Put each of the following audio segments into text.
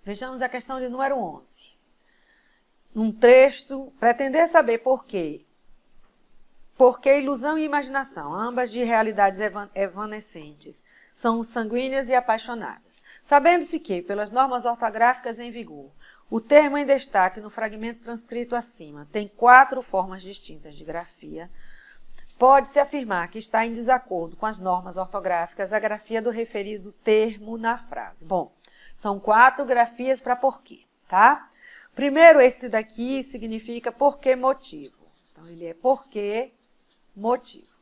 Vejamos a questão de número 11. Num texto, pretender saber por quê. Porque ilusão e imaginação, ambas de realidades evanescentes, são sanguíneas e apaixonadas. Sabendo-se que, pelas normas ortográficas em vigor, o termo em destaque no fragmento transcrito acima tem 4 formas distintas de grafia, pode-se afirmar que está em desacordo com as normas ortográficas a grafia do referido termo na frase. Bom, são 4 grafias para porquê, tá? Primeiro, esse daqui significa porquê motivo. Então, ele é porquê motivo.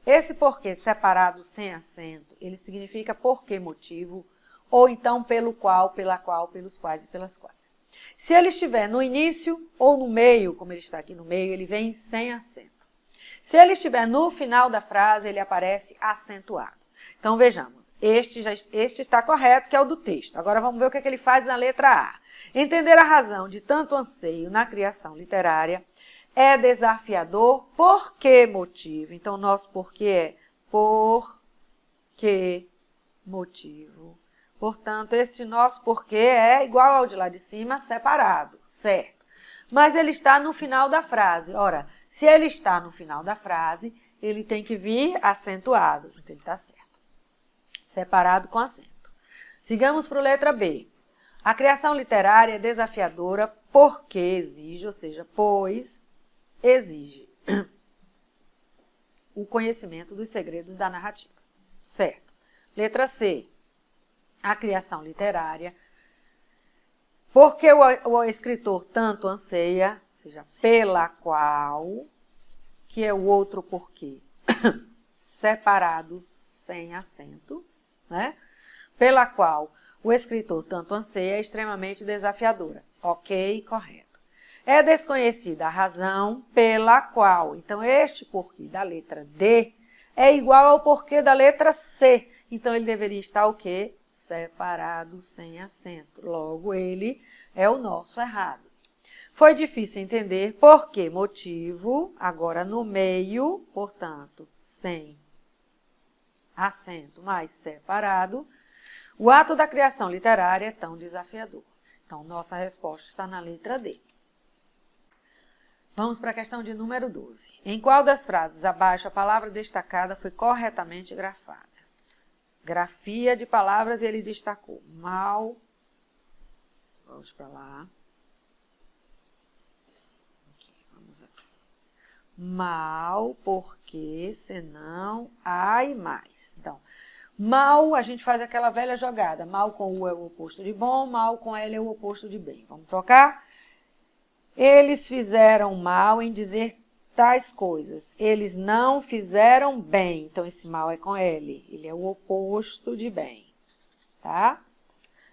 Esse porquê separado sem acento, ele significa porquê motivo, ou então pelo qual, pela qual, pelos quais e pelas quais. Se ele estiver no início ou no meio, como ele está aqui no meio, ele vem sem acento. Se ele estiver no final da frase, ele aparece acentuado. Então, vejamos. Este está correto, que é o do texto. Agora, vamos ver o que é que ele faz na letra A. Entender a razão de tanto anseio na criação literária é desafiador. Por que motivo? Então, nosso porquê é por que motivo. Portanto, este nosso porquê é igual ao de lá de cima, separado, certo? Mas ele está no final da frase. Ora, se ele está no final da frase, ele tem que vir acentuado. Então, ele está certo. Separado com acento. Sigamos para a letra B. A criação literária é desafiadora porque exige, ou seja, pois exige o conhecimento dos segredos da narrativa. Certo. Letra C. A criação literária, porque o escritor tanto anseia, ou seja, pela qual, que é o outro porquê, separado, sem acento, né? Pela qual o escritor tanto anseia é extremamente desafiadora. Ok, correto. É desconhecida a razão pela qual. Então, este porquê da letra D é igual ao porquê da letra C. Então, ele deveria estar o quê? Separado, sem acento. Logo, ele é o nosso errado. Foi difícil entender por que motivo, agora no meio, portanto, sem acento, mas separado, o ato da criação literária é tão desafiador. Então, nossa resposta está na letra D. Vamos para a questão de número 12. Em qual das frases abaixo a palavra destacada foi corretamente grafada? Grafia de palavras, ele destacou. Mal. Vamos para lá. Aqui, vamos aqui. Mal, porque, senão, ai, mais. Então, mal, a gente faz aquela velha jogada. Mal com U é o oposto de bom, mal com L é o oposto de bem. Vamos trocar? Eles fizeram mal em dizer tais coisas. Eles não fizeram bem. Então, esse mal é com L. Ele é o oposto de bem. Tá?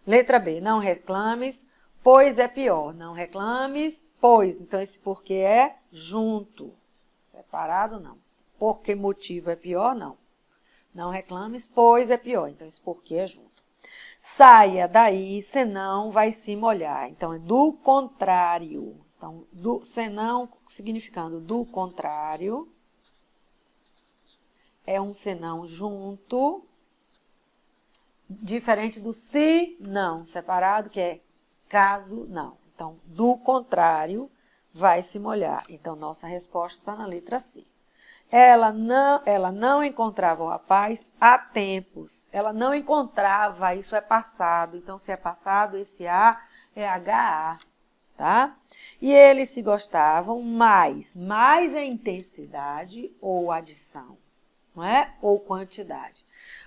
Letra B. Não reclames, pois é pior. Não reclames, pois. Então, esse porquê é junto. Separado, não. Porque motivo é pior, não. Não reclames, pois é pior. Então, esse porquê é junto. Saia daí, senão vai se molhar. Então, é do contrário. Então, senão, significando do contrário, é um senão junto, diferente do se não, separado, que é caso não. Então, do contrário, vai se molhar. Então, nossa resposta está na letra C. Ela não encontrava o rapaz há tempos. Ela não encontrava, isso é passado. Então, se é passado, esse A é HA, tá? E eles se gostavam mais. Mais é intensidade ou adição, não é? Ou quantidade.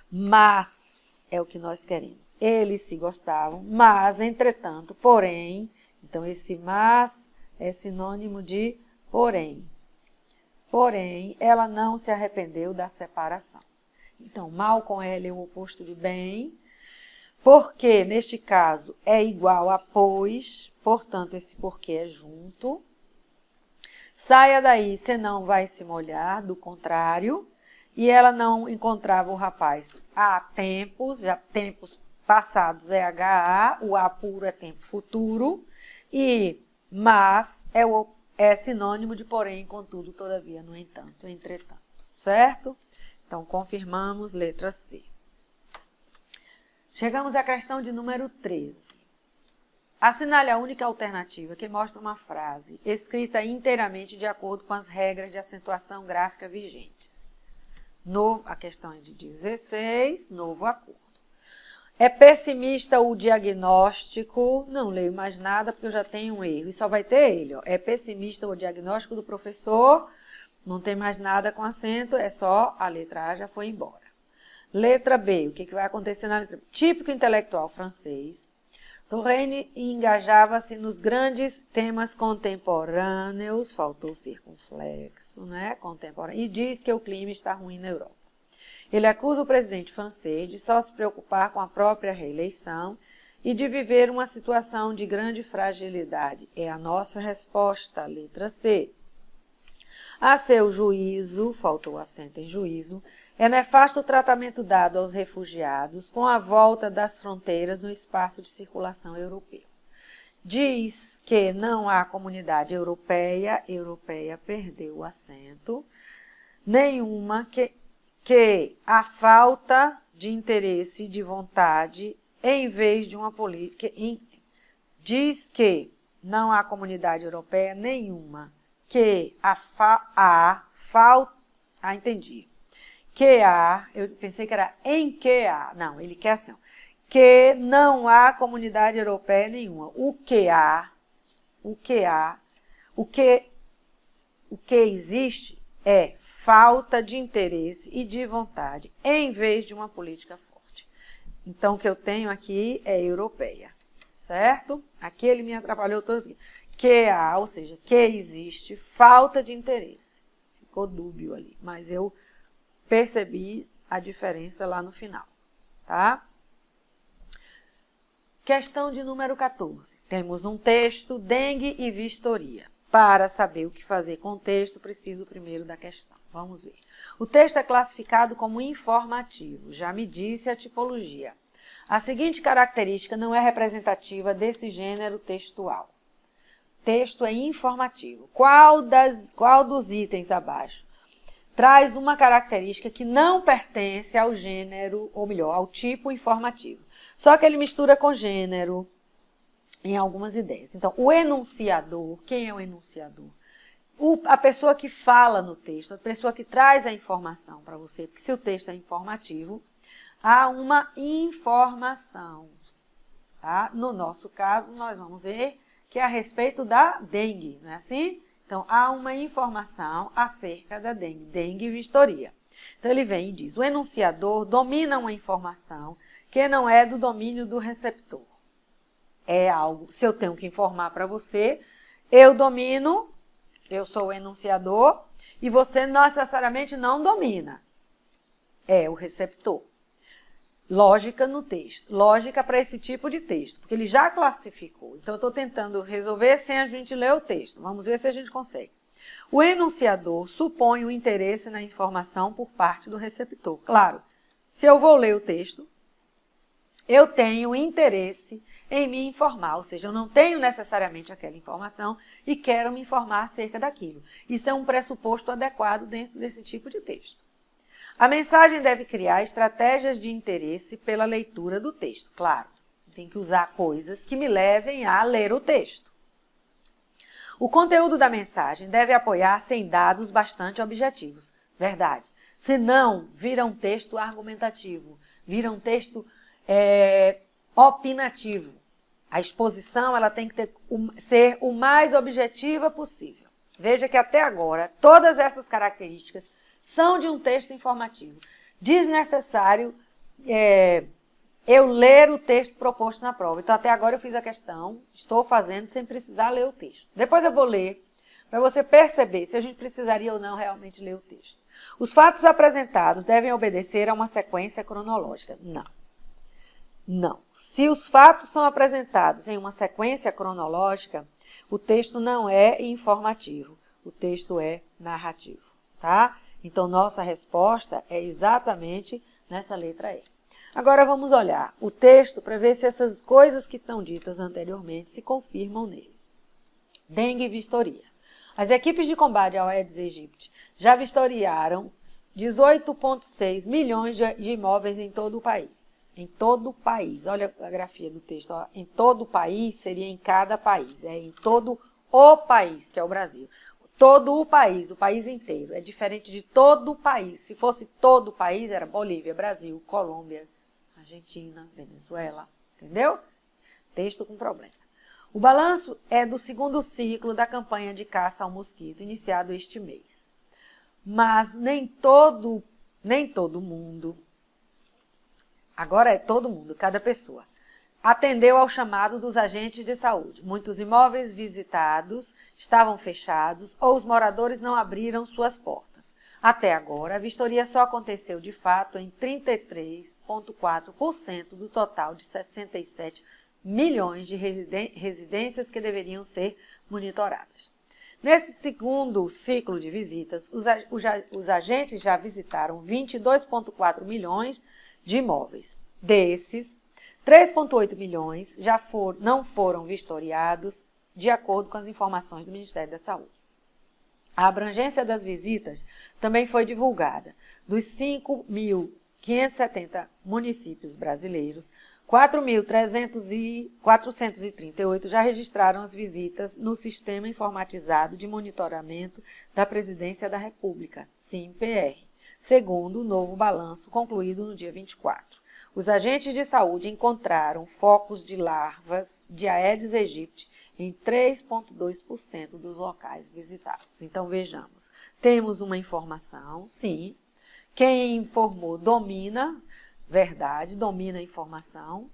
Mas é o que nós queremos. Eles se gostavam, mas, entretanto, porém. Então, esse mas é sinônimo de porém. Porém, ela não se arrependeu da separação. Então, mal com L é o oposto de bem, porque, neste caso, é igual a pois, portanto, esse porquê é junto. Saia daí, senão vai se molhar, do contrário. E ela não encontrava o rapaz há tempos, já tempos passados é HA, o A puro é tempo futuro, e mas é sinônimo de porém, contudo, todavia, no entanto, entretanto, certo? Então, confirmamos, letra C. Chegamos à questão de número 13. Assinale a única alternativa que mostra uma frase escrita inteiramente de acordo com as regras de acentuação gráfica vigentes. A questão é de 16, novo acordo. É pessimista o diagnóstico, não leio mais nada porque eu já tenho um erro, e só vai ter ele. Ó. É pessimista o diagnóstico do professor, não tem mais nada com acento, é só a letra A já foi embora. Letra B, o que vai acontecer na letra B? Típico intelectual francês, Touraine engajava-se nos grandes temas contemporâneos, faltou o circunflexo, né? Contemporâneo, e diz que o clima está ruim na Europa. Ele acusa o presidente francês de só se preocupar com a própria reeleição e de viver uma situação de grande fragilidade. É a nossa resposta, letra C. A seu juízo, faltou o acento em juízo, é nefasto o tratamento dado aos refugiados com a volta das fronteiras no espaço de circulação europeu. Diz que não há comunidade europeia perdeu o acento, nenhuma, que a falta de interesse e de vontade em vez de uma política. Diz que não há comunidade europeia nenhuma, que entendi. Que há, eu pensei que era em que há, não, ele quer assim, ó, que não há comunidade europeia nenhuma. O que existe é falta de interesse e de vontade, em vez de uma política forte. Então, o que eu tenho aqui é europeia, certo? Aqui ele me atrapalhou todo. Que há, ou seja, que existe falta de interesse. Ficou dúbio ali, mas eu percebi a diferença lá no final, tá? Questão de número 14. Temos um texto, dengue e vistoria. Para saber o que fazer com o texto, preciso primeiro da questão. Vamos ver. O texto é classificado como informativo. Já me disse a tipologia. A seguinte característica não é representativa desse gênero textual. Texto é informativo. Qual dos itens abaixo traz uma característica que não pertence ao gênero, ou melhor, ao tipo informativo? Só que ele mistura com gênero em algumas ideias. Então, o enunciador, quem é o enunciador? A pessoa que fala no texto, a pessoa que traz a informação para você, porque se o texto é informativo, há uma informação. Tá? No nosso caso, nós vamos ver que é a respeito da dengue, não é assim? Então, há uma informação acerca da dengue, dengue e vistoria. Então, ele vem e diz, o enunciador domina uma informação que não é do domínio do receptor. É algo, se eu tenho que informar para você, eu domino, eu sou o enunciador, e você necessariamente não domina. É o receptor. Lógica no texto. Lógica para esse tipo de texto, porque ele já classificou. Então, eu estou tentando resolver sem a gente ler o texto. Vamos ver se a gente consegue. O enunciador supõe o interesse na informação por parte do receptor. Claro, se eu vou ler o texto, eu tenho interesse em me informar, ou seja, eu não tenho necessariamente aquela informação e quero me informar acerca daquilo. Isso é um pressuposto adequado dentro desse tipo de texto. A mensagem deve criar estratégias de interesse pela leitura do texto. Claro, tem que usar coisas que me levem a ler o texto. O conteúdo da mensagem deve apoiar-se em dados bastante objetivos. Verdade. Senão, vira um texto argumentativo, vira um texto opinativo. A exposição ela tem que ser o mais objetiva possível. Veja que até agora, todas essas características são de um texto informativo. Desnecessário eu ler o texto proposto na prova. Então, até agora eu fiz a questão, estou fazendo sem precisar ler o texto. Depois eu vou ler, para você perceber se a gente precisaria ou não realmente ler o texto. Os fatos apresentados devem obedecer a uma sequência cronológica. Não. Não. Se os fatos são apresentados em uma sequência cronológica, o texto não é informativo, o texto é narrativo, tá? Então, nossa resposta é exatamente nessa letra E. Agora, vamos olhar o texto para ver se essas coisas que estão ditas anteriormente se confirmam nele. Dengue e vistoria. As equipes de combate ao Aedes aegypti já vistoriaram 18,6 milhões de imóveis em todo o país. Em todo o país. Olha a grafia do texto. Ó. Em todo o país seria em cada país. É em todo o país, que é o Brasil. Todo o país inteiro. É diferente de todo o país. Se fosse todo o país, era Bolívia, Brasil, Colômbia, Argentina, Venezuela. Entendeu? Texto com problema. O balanço é do segundo ciclo da campanha de caça ao mosquito, iniciado este mês. Mas nem todo mundo, agora é todo mundo, cada pessoa, atendeu ao chamado dos agentes de saúde. Muitos imóveis visitados estavam fechados ou os moradores não abriram suas portas. Até agora, a vistoria só aconteceu de fato em 33,4% do total de 67 milhões de residências que deveriam ser monitoradas. Nesse segundo ciclo de visitas, os agentes já visitaram 22,4 milhões de imóveis. Desses, 3,8 milhões não foram vistoriados, de acordo com as informações do Ministério da Saúde. A abrangência das visitas também foi divulgada. Dos 5.570 municípios brasileiros, 4.438 já registraram as visitas no Sistema Informatizado de Monitoramento da Presidência da República, SIM-PR, segundo o novo balanço concluído no dia 24. Os agentes de saúde encontraram focos de larvas de Aedes aegypti em 3,2% dos locais visitados. Então, vejamos, temos uma informação, sim, quem informou domina, verdade, domina a informação.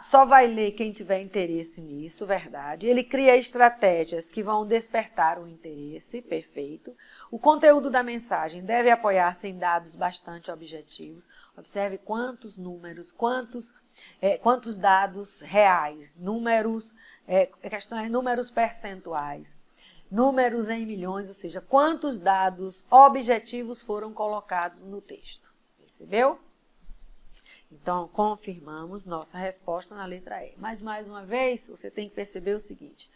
Só vai ler quem tiver interesse nisso, verdade. Ele cria estratégias que vão despertar o interesse, perfeito. O conteúdo da mensagem deve apoiar-se em dados bastante objetivos. Observe quantos números, quantos dados reais, números percentuais, números em milhões, ou seja, quantos dados objetivos foram colocados no texto. Percebeu? Então, confirmamos nossa resposta na letra E. Mas, mais uma vez, você tem que perceber o seguinte.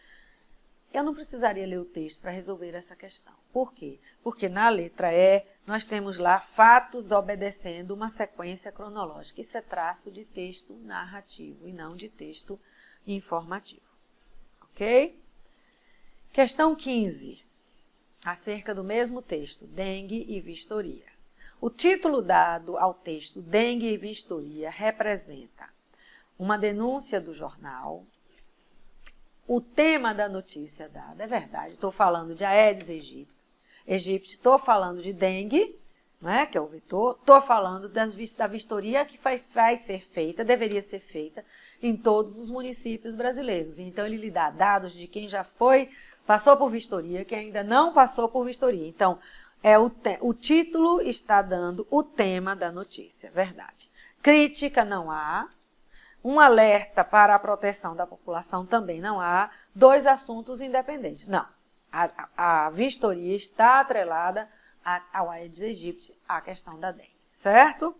Eu não precisaria ler o texto para resolver essa questão. Por quê? Porque na letra E, nós temos lá fatos obedecendo uma sequência cronológica. Isso é traço de texto narrativo e não de texto informativo. Ok? Questão 15. Acerca do mesmo texto, dengue e vistoria. O título dado ao texto dengue e vistoria representa uma denúncia do jornal, o tema da notícia dada, é verdade, estou falando de Aedes aegypti, estou falando de dengue, né, que é o vetor, estou falando da vistoria que vai ser feita, deveria ser feita em todos os municípios brasileiros. Então, ele lhe dá dados de quem já passou por vistoria, quem ainda não passou por vistoria. Então, o título está dando o tema da notícia, verdade. Crítica não há, um alerta para a proteção da população também não há, dois assuntos independentes. Não, a vistoria está atrelada ao Aedes aegypti, à questão da dengue, certo?